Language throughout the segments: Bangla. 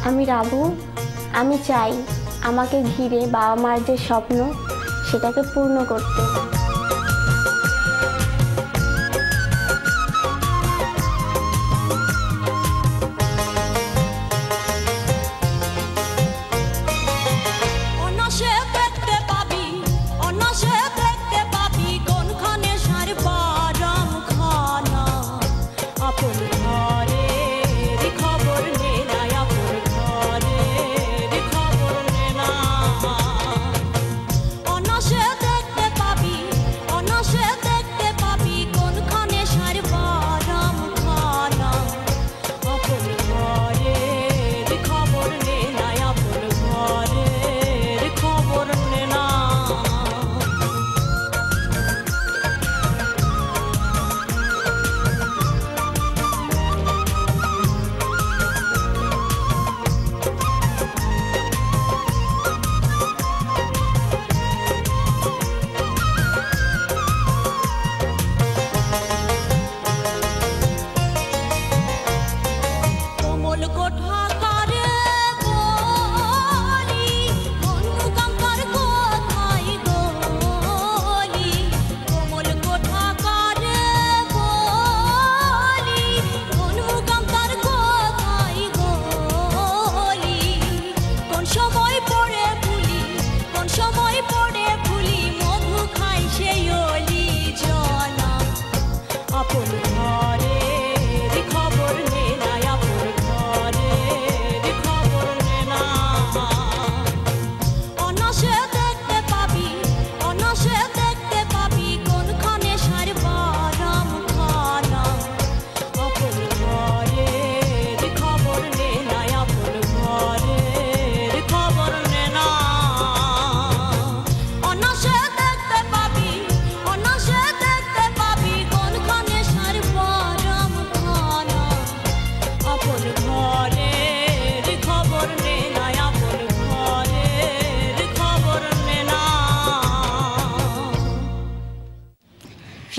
আমি রাবু। আমি চাই আমাকে ঘিরে বাবা মার যে স্বপ্ন সেটাকে পূর্ণ করতে।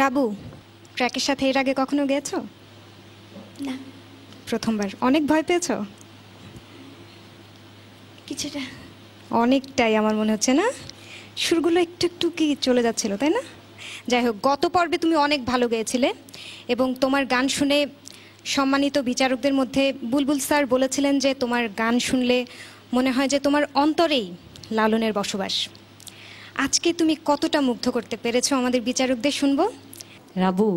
রাবু, ট্র্যাকের সাথে এর আগে কখনো গেছো? না। প্রথমবার? অনেক ভয় পেয়েছো? কিছুটা। অনেকটাই আমার মনে হচ্ছে, না? সুরগুলো একটু একটু কি চলে যাচ্ছিল, তাই না? যাই হোক, গত পর্বে তুমি অনেক ভালো গেয়েছিলে এবং তোমার গান শুনে সম্মানিত বিচারকদের মধ্যে বুলবুল স্যার বলেছিলেন যে তোমার গান শুনলে মনে হয় যে তোমার অন্তরেই লালনের বসবাস। আজকে তুমি কতটা মুগ্ধ করতে পেরেছো আমাদের বিচারকদের শুনবো। রাবু,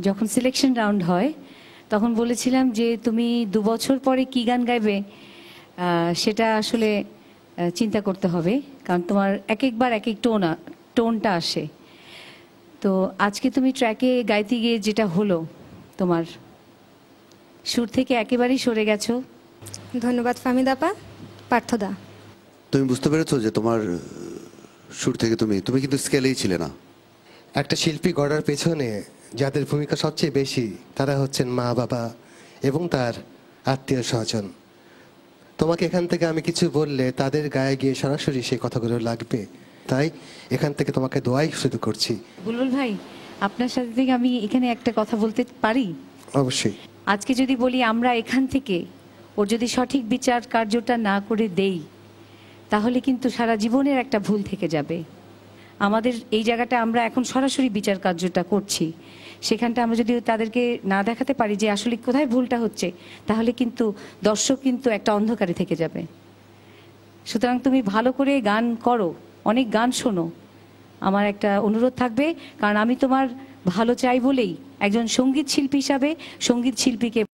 যখন সিলেকশন রাউন্ড হয় তখন বলেছিলাম যে তুমি 2 বছর পরে কি গান গাইবে সেটা আসলে চিন্তা করতে হবে, কারণ তোমার এক একবার এক এক টোনটা আসে। তো আজকে তুমি ট্র্যাকে গাইতে গিয়ে যেটা হলো, তোমার সুর থেকে একেবারেই সরে গেছো। ধন্যবাদ ফাহমিদা আপা। পার্থদা, তুমি বুঝতে পেরেছো যে তোমার সুর থেকে তুমি কিন্তু স্কেলেই ছিলে না। একটা শিল্পী গড়ার পেছনে যাদের ভূমিকা সবচেয়ে বেশি তারা হচ্ছেন মা বাবা এবং তার আত্মীয় স্বজন। তোমাকে এখান থেকে আমি কিছু বললে তাদের গায়ে গিয়ে সরাসরি সেই কথাগুলো লাগবে, তাই এখান থেকে তোমাকে দোয়াই শুরু করছি। বুলবুল ভাই, আপনার সাথে থেকে আমি এখানে একটা কথা বলতে পারি? অবশ্যই। আজকে যদি বলি আমরা এখান থেকে ওর যদি সঠিক বিচার কার্যটা না করে দেই, তাহলে কিন্তু সারা জীবনের একটা ভুল থেকে যাবে। আমাদের এই জায়গাটা আমরা এখন সরাসরি বিচার কার্যটা করছি, সেখানটা আমরা যদি তাদেরকে না দেখাতে পারি যে আসলে কোথায় ভুলটা হচ্ছে, তাহলে কিন্তু দর্শক কিন্তু একটা অন্ধকারে থেকে যাবে। সুতরাং তুমি ভালো করে গান করো, অনেক গান শোনো, আমার একটা অনুরোধ থাকবে, কারণ আমি তোমার ভালো চাই বলেই একজন সঙ্গীত শিল্পী হিসাবে সঙ্গীত শিল্পীকে